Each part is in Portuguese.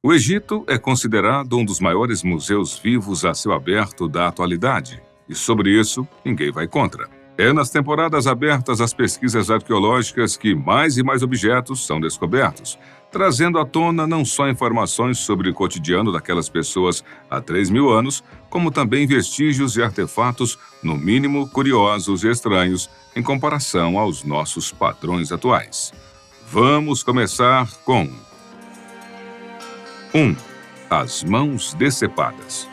O Egito é considerado um dos maiores museus vivos a céu aberto da atualidade, e sobre isso ninguém vai contra. É nas temporadas abertas às pesquisas arqueológicas que mais e mais objetos são descobertos, trazendo à tona não só informações sobre o cotidiano daquelas pessoas há 3.000 anos, como também vestígios e artefatos, no mínimo curiosos e estranhos, em comparação aos nossos padrões atuais. Vamos começar com 1. As mãos decepadas.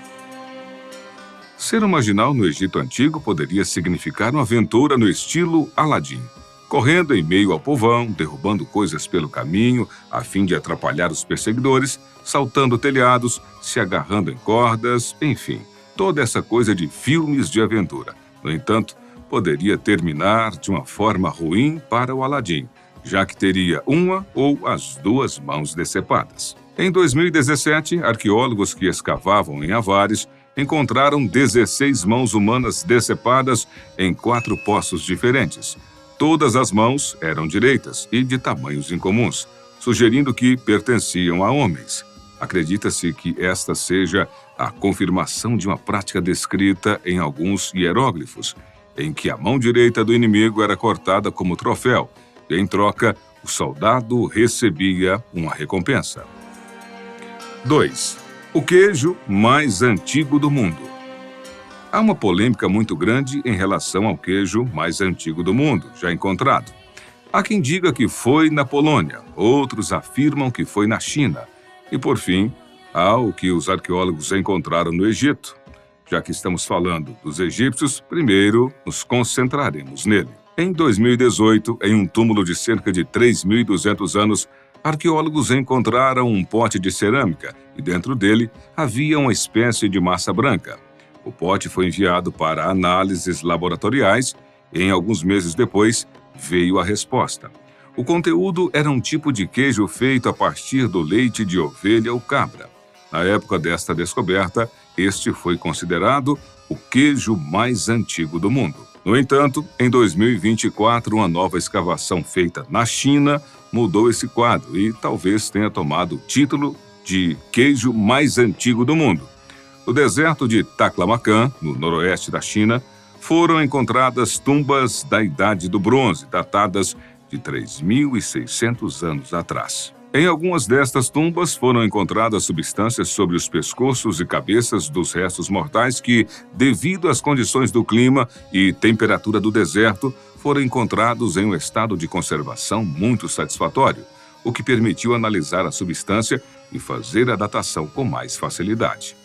Ser um marginal no Egito Antigo poderia significar uma aventura no estilo Aladim, correndo em meio ao povão, derrubando coisas pelo caminho a fim de atrapalhar os perseguidores, saltando telhados, se agarrando em cordas, enfim, toda essa coisa de filmes de aventura. No entanto, poderia terminar de uma forma ruim para o Aladim, já que teria uma ou as duas mãos decepadas. Em 2017, arqueólogos que escavavam em Avares encontraram 16 mãos humanas decepadas em 4 poços diferentes. Todas as mãos eram direitas e de tamanhos incomuns, sugerindo que pertenciam a homens. Acredita-se que esta seja a confirmação de uma prática descrita em alguns hieróglifos, em que a mão direita do inimigo era cortada como troféu, e em troca, o soldado recebia uma recompensa. 2. O queijo mais antigo do mundo. Há uma polêmica muito grande em relação ao queijo mais antigo do mundo, já encontrado. Há quem diga que foi na Polônia, outros afirmam que foi na China. E, por fim, há o que os arqueólogos encontraram no Egito. Já que estamos falando dos egípcios, primeiro nos concentraremos nele. Em 2018, em um túmulo de cerca de 3.200 anos, arqueólogos encontraram um pote de cerâmica e dentro dele havia uma espécie de massa branca. O pote foi enviado para análises laboratoriais e, em alguns meses depois, veio a resposta. O conteúdo era um tipo de queijo feito a partir do leite de ovelha ou cabra. Na época desta descoberta, este foi considerado o queijo mais antigo do mundo. No entanto, em 2024, uma nova escavação feita na China mudou esse quadro e talvez tenha tomado o título de queijo mais antigo do mundo. No deserto de Taklamakan, no noroeste da China, foram encontradas tumbas da Idade do Bronze, datadas de 3.600 anos atrás. Em algumas destas tumbas foram encontradas substâncias sobre os pescoços e cabeças dos restos mortais que, devido às condições do clima e temperatura do deserto, foram encontrados em um estado de conservação muito satisfatório, o que permitiu analisar a substância e fazer a datação com mais facilidade.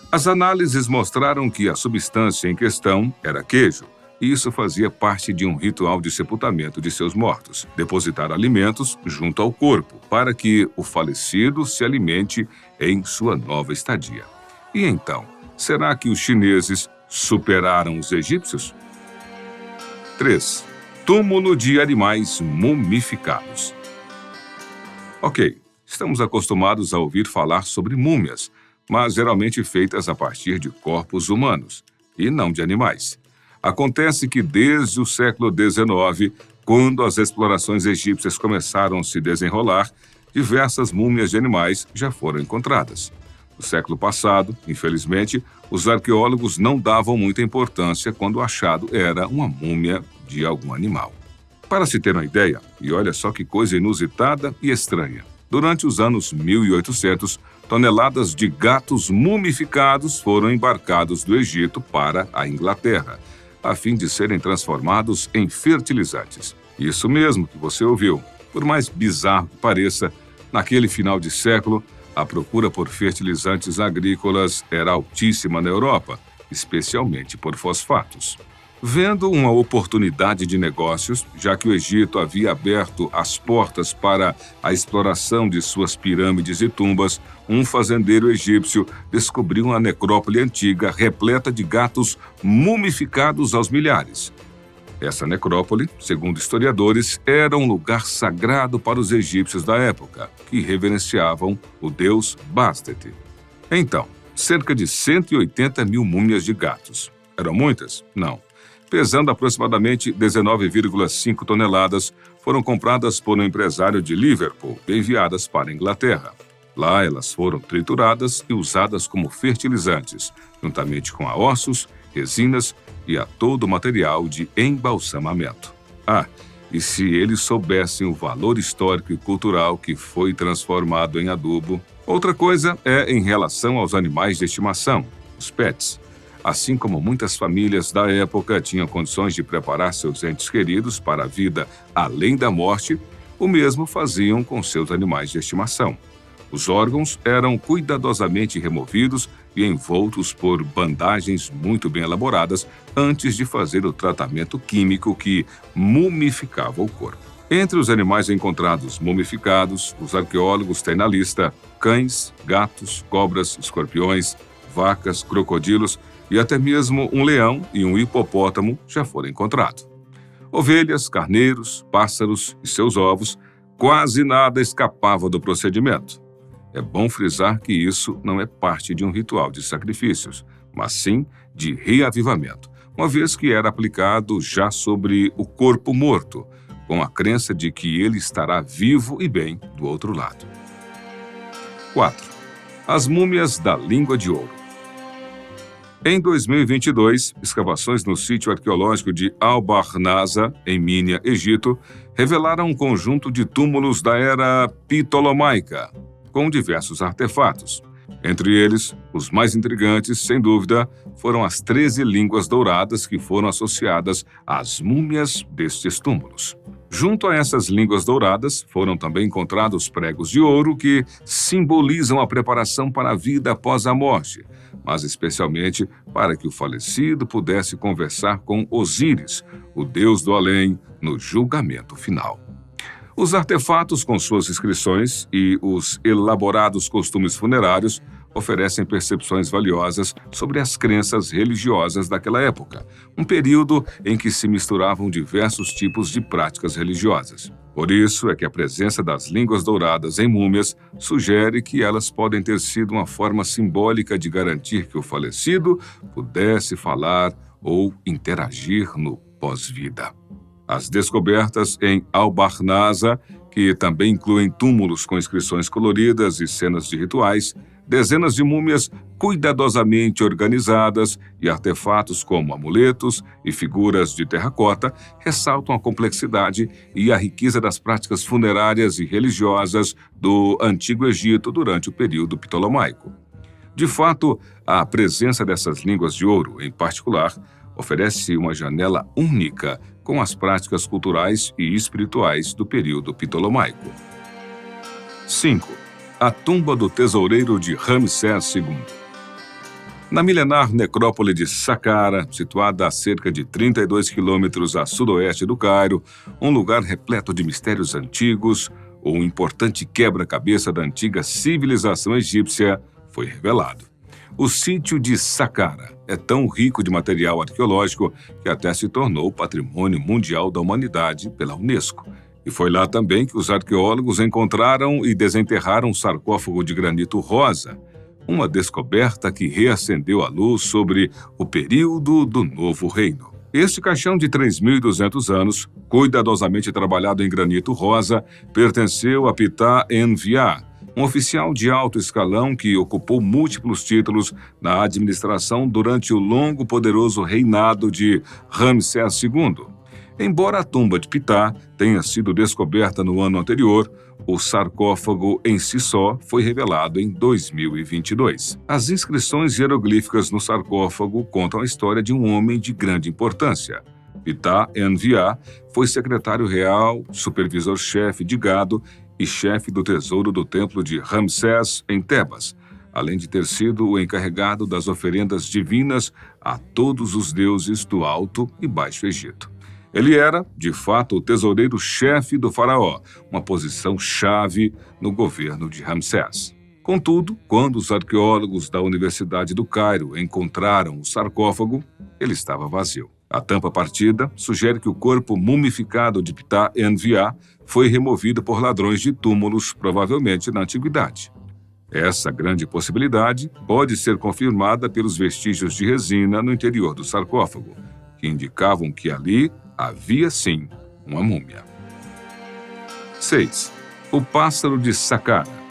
As análises mostraram que a substância em questão era queijo, e isso fazia parte de um ritual de sepultamento de seus mortos, depositar alimentos junto ao corpo, para que o falecido se alimente em sua nova estadia. E então, será que os chineses superaram os egípcios? 3. Túmulo de animais mumificados. Ok, estamos acostumados a ouvir falar sobre múmias, mas geralmente feitas a partir de corpos humanos, e não de animais. Acontece que desde o século XIX, quando as explorações egípcias começaram a se desenrolar, diversas múmias de animais já foram encontradas. No século passado, infelizmente, os arqueólogos não davam muita importância quando o achado era uma múmia de algum animal. Para se ter uma ideia, e olha só que coisa inusitada e estranha, durante os anos 1800, toneladas de gatos mumificados foram embarcados do Egito para a Inglaterra, a fim de serem transformados em fertilizantes. Isso mesmo que você ouviu. Por mais bizarro que pareça, naquele final de século, a procura por fertilizantes agrícolas era altíssima na Europa, especialmente por fosfatos. Vendo uma oportunidade de negócios, já que o Egito havia aberto as portas para a exploração de suas pirâmides e tumbas, um fazendeiro egípcio descobriu uma necrópole antiga repleta de gatos mumificados aos milhares. Essa necrópole, segundo historiadores, era um lugar sagrado para os egípcios da época, que reverenciavam o deus Bastet. Então, cerca de 180 mil múmias de gatos. Eram muitas? Não. Pesando aproximadamente 19,5 toneladas, foram compradas por um empresário de Liverpool e enviadas para a Inglaterra. Lá elas foram trituradas e usadas como fertilizantes, juntamente com a ossos, resinas e a todo o material de embalsamamento. E se eles soubessem o valor histórico e cultural que foi transformado em adubo. Outra coisa é em relação aos animais de estimação, os pets. Assim como muitas famílias da época tinham condições de preparar seus entes queridos para a vida além da morte, o mesmo faziam com seus animais de estimação. Os órgãos eram cuidadosamente removidos e envoltos por bandagens muito bem elaboradas antes de fazer o tratamento químico que mumificava o corpo. Entre os animais encontrados mumificados, os arqueólogos têm na lista cães, gatos, cobras, escorpiões, vacas, crocodilos e até mesmo um leão e um hipopótamo já foram encontrados. Ovelhas, carneiros, pássaros e seus ovos, quase nada escapava do procedimento. É bom frisar que isso não é parte de um ritual de sacrifícios, mas sim de reavivamento, uma vez que era aplicado já sobre o corpo morto, com a crença de que ele estará vivo e bem do outro lado. 4. As múmias da língua de ouro. Em 2022, escavações no sítio arqueológico de Al-Barnaza, em Minya, Egito, revelaram um conjunto de túmulos da era ptolomaica, com diversos artefatos. Entre eles, os mais intrigantes, sem dúvida, foram as 13 línguas douradas que foram associadas às múmias destes túmulos. Junto a essas línguas douradas, foram também encontrados pregos de ouro que simbolizam a preparação para a vida após a morte, mas especialmente para que o falecido pudesse conversar com Osíris, o deus do além, no julgamento final. Os artefatos com suas inscrições e os elaborados costumes funerários oferecem percepções valiosas sobre as crenças religiosas daquela época, um período em que se misturavam diversos tipos de práticas religiosas. Por isso é que a presença das línguas douradas em múmias sugere que elas podem ter sido uma forma simbólica de garantir que o falecido pudesse falar ou interagir no pós-vida. As descobertas em Al-Barnaza, que também incluem túmulos com inscrições coloridas e cenas de rituais, dezenas de múmias cuidadosamente organizadas e artefatos como amuletos e figuras de terracota, ressaltam a complexidade e a riqueza das práticas funerárias e religiosas do Antigo Egito durante o período ptolomaico. De fato, a presença dessas línguas de ouro, em particular, oferece uma janela única com as práticas culturais e espirituais do período ptolomaico. 5. A tumba do tesoureiro de Ramsés II. Na milenar necrópole de Saqqara, situada a cerca de 32 quilômetros a sudoeste do Cairo, um lugar repleto de mistérios antigos, um importante quebra-cabeça da antiga civilização egípcia, foi revelado. O sítio de Saqqara é tão rico de material arqueológico que até se tornou Patrimônio Mundial da Humanidade pela Unesco. E foi lá também que os arqueólogos encontraram e desenterraram um sarcófago de granito rosa, uma descoberta que reacendeu a luz sobre o período do Novo Reino. Este caixão de 3.200 anos, cuidadosamente trabalhado em granito rosa, pertenceu a Ptah Enviah, um oficial de alto escalão que ocupou múltiplos títulos na administração durante o longo e poderoso reinado de Ramsés II. Embora a tumba de Ptah tenha sido descoberta no ano anterior, o sarcófago em si só foi revelado em 2022. As inscrições hieroglíficas no sarcófago contam a história de um homem de grande importância. Ptah Enviah foi secretário real, supervisor-chefe de gado e chefe do tesouro do templo de Ramsés em Tebas, além de ter sido o encarregado das oferendas divinas a todos os deuses do Alto e Baixo Egito. Ele era, de fato, o tesoureiro-chefe do faraó, uma posição-chave no governo de Ramsés. Contudo, quando os arqueólogos da Universidade do Cairo encontraram o sarcófago, ele estava vazio. A tampa partida sugere que o corpo mumificado de Ptah Enviah foi removido por ladrões de túmulos, provavelmente na antiguidade. Essa grande possibilidade pode ser confirmada pelos vestígios de resina no interior do sarcófago, que indicavam que ali havia sim uma múmia. 6. O pássaro de Saqqara.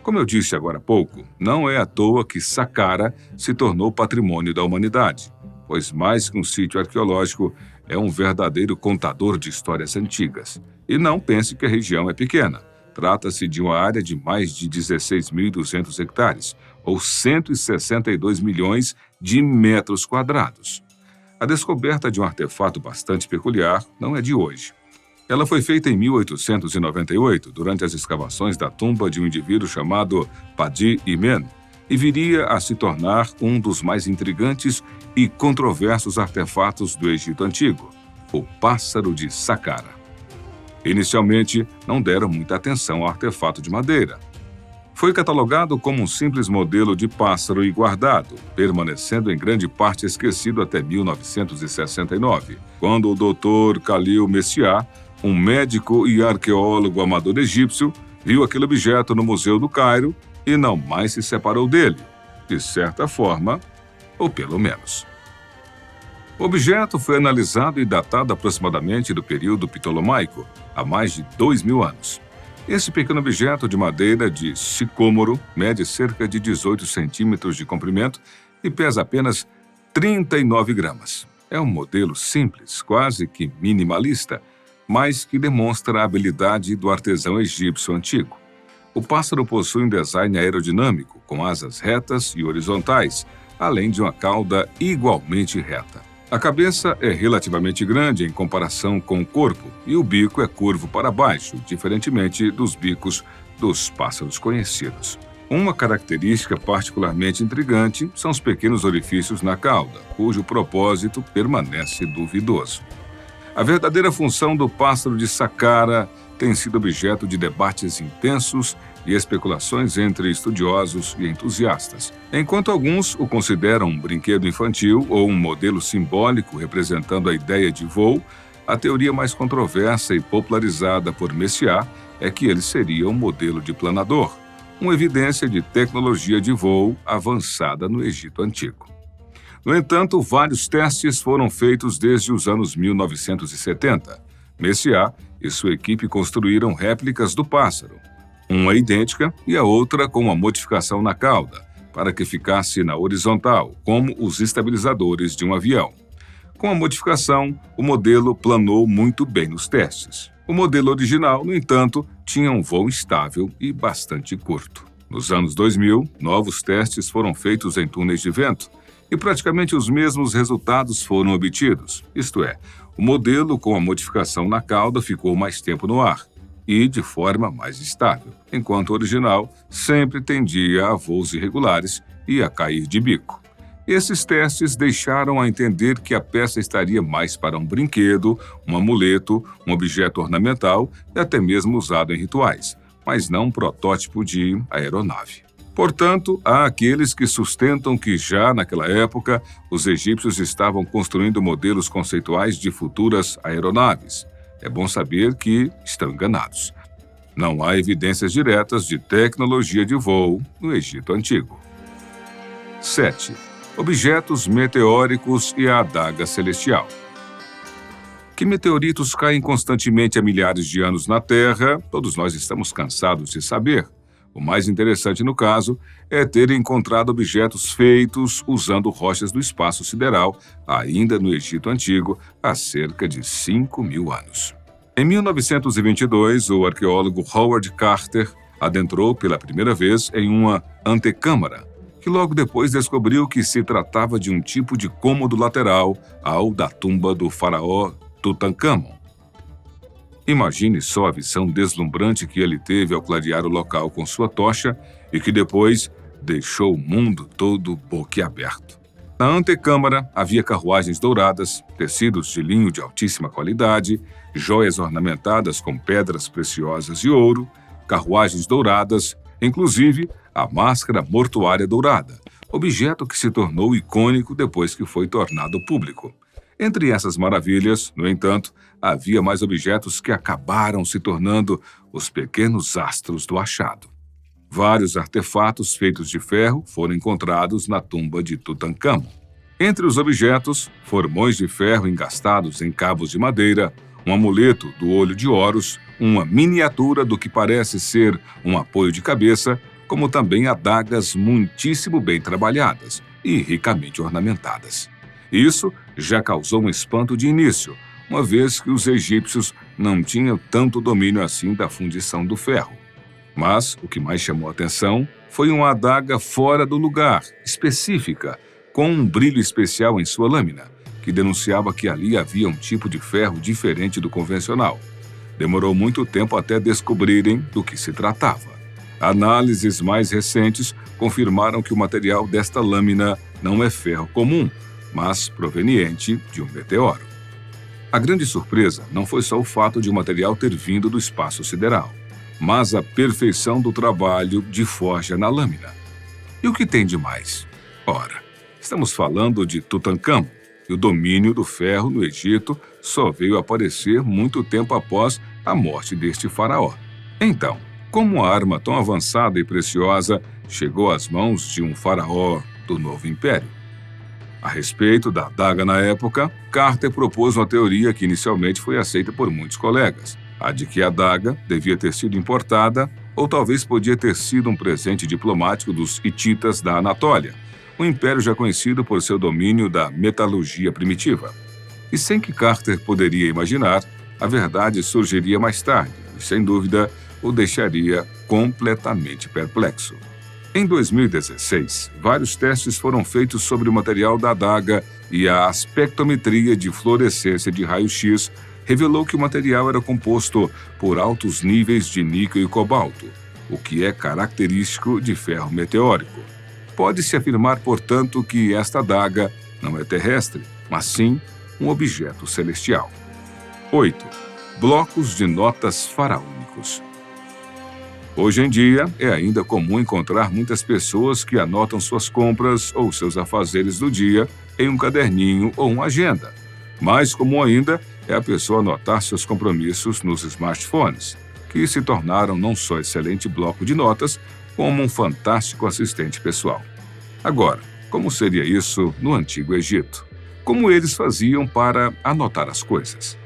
Como eu disse agora há pouco, não é à toa que Saqqara se tornou patrimônio da humanidade, pois mais que um sítio arqueológico, é um verdadeiro contador de histórias antigas. E não pense que a região é pequena. Trata-se de uma área de mais de 16.200 hectares, ou 162 milhões de metros quadrados. A descoberta de um artefato bastante peculiar não é de hoje. Ela foi feita em 1898, durante as escavações da tumba de um indivíduo chamado Padi Imen, e viria a se tornar um dos mais intrigantes e controversos artefatos do Egito Antigo, o pássaro de Saqqara. Inicialmente, não deram muita atenção ao artefato de madeira. Foi catalogado como um simples modelo de pássaro e guardado, permanecendo em grande parte esquecido até 1969, quando o Dr. Khalil Messiah, um médico e arqueólogo amador egípcio, viu aquele objeto no Museu do Cairo e não mais se separou dele, de certa forma, ou pelo menos. O objeto foi analisado e datado aproximadamente do período ptolomaico, há mais de 2.000 anos. Esse pequeno objeto de madeira de sicômoro mede cerca de 18 centímetros de comprimento e pesa apenas 39 gramas. É um modelo simples, quase que minimalista, mas que demonstra a habilidade do artesão egípcio antigo. O pássaro possui um design aerodinâmico, com asas retas e horizontais, além de uma cauda igualmente reta. A cabeça é relativamente grande em comparação com o corpo e o bico é curvo para baixo, diferentemente dos bicos dos pássaros conhecidos. Uma característica particularmente intrigante são os pequenos orifícios na cauda, cujo propósito permanece duvidoso. A verdadeira função do pássaro de Saqqara tem sido objeto de debates intensos e especulações entre estudiosos e entusiastas. Enquanto alguns o consideram um brinquedo infantil ou um modelo simbólico representando a ideia de voo, a teoria mais controversa e popularizada por Messiah é que ele seria um modelo de planador, uma evidência de tecnologia de voo avançada no Egito Antigo. No entanto, vários testes foram feitos desde os anos 1970. Messiah e sua equipe construíram réplicas do pássaro, uma idêntica e a outra com uma modificação na cauda, para que ficasse na horizontal, como os estabilizadores de um avião. Com a modificação, o modelo planou muito bem nos testes. O modelo original, no entanto, tinha um voo instável e bastante curto. Nos anos 2000, novos testes foram feitos em túneis de vento, e praticamente os mesmos resultados foram obtidos, isto é, o modelo com a modificação na cauda ficou mais tempo no ar e de forma mais estável, enquanto o original sempre tendia a voos irregulares e a cair de bico. Esses testes deixaram a entender que a peça estaria mais para um brinquedo, um amuleto, um objeto ornamental e até mesmo usado em rituais, mas não um protótipo de aeronave. Portanto, há aqueles que sustentam que já naquela época os egípcios estavam construindo modelos conceituais de futuras aeronaves. É bom saber que estão enganados. Não há evidências diretas de tecnologia de voo no Egito Antigo. 7. Objetos meteóricos e a adaga celestial. Que meteoritos caem constantemente há milhares de anos na Terra, todos nós estamos cansados de saber. O mais interessante no caso é ter encontrado objetos feitos usando rochas do espaço sideral, ainda no Egito Antigo, há cerca de 5.000 anos. Em 1922, o arqueólogo Howard Carter adentrou pela primeira vez em uma antecâmara, que logo depois descobriu que se tratava de um tipo de cômodo lateral ao da tumba do faraó Tutancâmon. Imagine só a visão deslumbrante que ele teve ao clarear o local com sua tocha e que depois deixou o mundo todo boquiaberto. Na antecâmara havia carruagens douradas, tecidos de linho de altíssima qualidade, joias ornamentadas com pedras preciosas e ouro, carruagens douradas, inclusive a máscara mortuária dourada, objeto que se tornou icônico depois que foi tornado público. Entre essas maravilhas, no entanto, havia mais objetos que acabaram se tornando os pequenos astros do achado. Vários artefatos feitos de ferro foram encontrados na tumba de Tutancâmon. Entre os objetos, formões de ferro engastados em cabos de madeira, um amuleto do olho de Horus, uma miniatura do que parece ser um apoio de cabeça, como também adagas muitíssimo bem trabalhadas e ricamente ornamentadas. Isso já causou um espanto de início, uma vez que os egípcios não tinham tanto domínio assim da fundição do ferro. Mas o que mais chamou a atenção foi uma adaga fora do lugar, específica, com um brilho especial em sua lâmina, que denunciava que ali havia um tipo de ferro diferente do convencional. Demorou muito tempo até descobrirem do que se tratava. Análises mais recentes confirmaram que o material desta lâmina não é ferro comum, mas proveniente de um meteoro. A grande surpresa não foi só o fato de o material ter vindo do espaço sideral, mas a perfeição do trabalho de forja na lâmina. E o que tem de mais? Ora, estamos falando de Tutancâmon, e o domínio do ferro no Egito só veio aparecer muito tempo após a morte deste faraó. Então, como uma arma tão avançada e preciosa chegou às mãos de um faraó do novo império? A respeito da adaga na época, Carter propôs uma teoria que inicialmente foi aceita por muitos colegas, a de que a adaga devia ter sido importada ou talvez podia ter sido um presente diplomático dos hititas da Anatólia, um império já conhecido por seu domínio da metalurgia primitiva. E sem que Carter poderia imaginar, a verdade surgiria mais tarde e, sem dúvida, o deixaria completamente perplexo. Em 2016, vários testes foram feitos sobre o material da adaga e a aspectometria de fluorescência de raio-x revelou que o material era composto por altos níveis de níquel e cobalto, o que é característico de ferro meteórico. Pode-se afirmar, portanto, que esta adaga não é terrestre, mas sim um objeto celestial. 8. Blocos de notas faraônicos. Hoje em dia, é ainda comum encontrar muitas pessoas que anotam suas compras ou seus afazeres do dia em um caderninho ou uma agenda. Mais comum ainda é a pessoa anotar seus compromissos nos smartphones, que se tornaram não só excelente bloco de notas, como um fantástico assistente pessoal. Agora, como seria isso no Antigo Egito? Como eles faziam para anotar as coisas?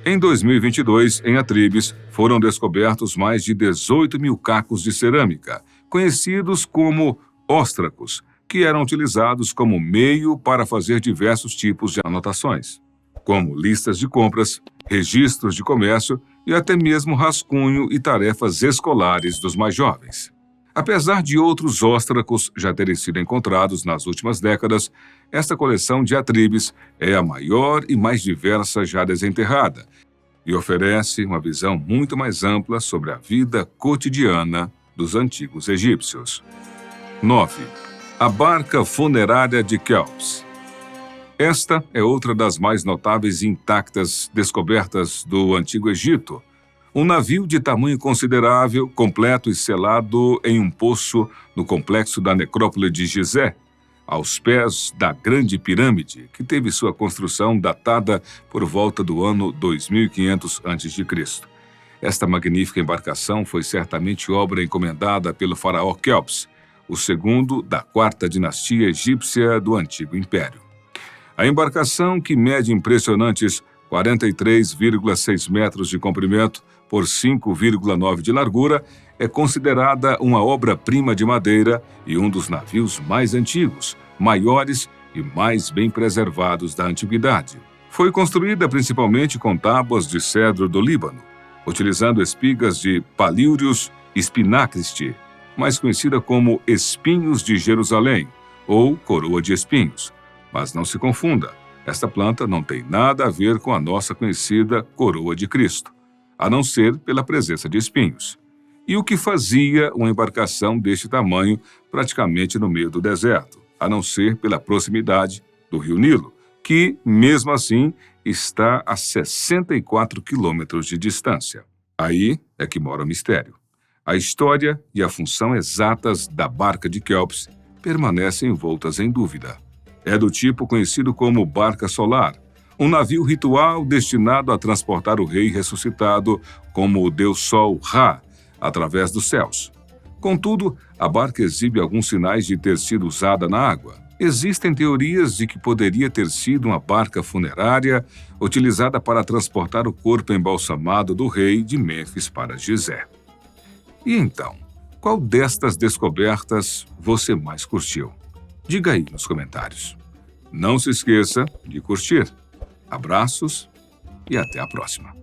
Em 2022, em Atribes, foram descobertos mais de 18 mil cacos de cerâmica, conhecidos como óstracos, que eram utilizados como meio para fazer diversos tipos de anotações, como listas de compras, registros de comércio e até mesmo rascunho e tarefas escolares dos mais jovens. Apesar de outros óstracos já terem sido encontrados nas últimas décadas, esta coleção de Atribes é a maior e mais diversa já desenterrada e oferece uma visão muito mais ampla sobre a vida cotidiana dos antigos egípcios. 9. A barca funerária de Quéops. Esta é outra das mais notáveis e intactas descobertas do Antigo Egito. Um navio de tamanho considerável, completo e selado em um poço no complexo da necrópole de Gizé, aos pés da Grande Pirâmide, que teve sua construção datada por volta do ano 2500 a.C. Esta magnífica embarcação foi certamente obra encomendada pelo faraó Quéops, o segundo da quarta dinastia egípcia do Antigo Império. A embarcação, que mede impressionantes 43,6 metros de comprimento por 5,9 de largura, é considerada uma obra-prima de madeira e um dos navios mais antigos, maiores e mais bem preservados da antiguidade. Foi construída principalmente com tábuas de cedro do Líbano, utilizando espigas de Paliurus spinacristi, mais conhecida como espinhos de Jerusalém ou coroa de espinhos. Mas não se confunda, esta planta não tem nada a ver com a nossa conhecida coroa de Cristo, a não ser pela presença de espinhos. E o que fazia uma embarcação deste tamanho praticamente no meio do deserto, a não ser pela proximidade do rio Nilo, que, mesmo assim, está a 64 quilômetros de distância. Aí é que mora o mistério. A história e a função exatas da barca de Quéops permanecem envoltas em dúvida. É do tipo conhecido como barca solar, um navio ritual destinado a transportar o rei ressuscitado como o deus Sol Ra, através dos céus. Contudo, a barca exibe alguns sinais de ter sido usada na água. Existem teorias de que poderia ter sido uma barca funerária utilizada para transportar o corpo embalsamado do rei de Mênfis para Gizé. E então, Qual destas descobertas você mais curtiu? Diga aí nos comentários. Não se esqueça de curtir. Abraços e até a próxima.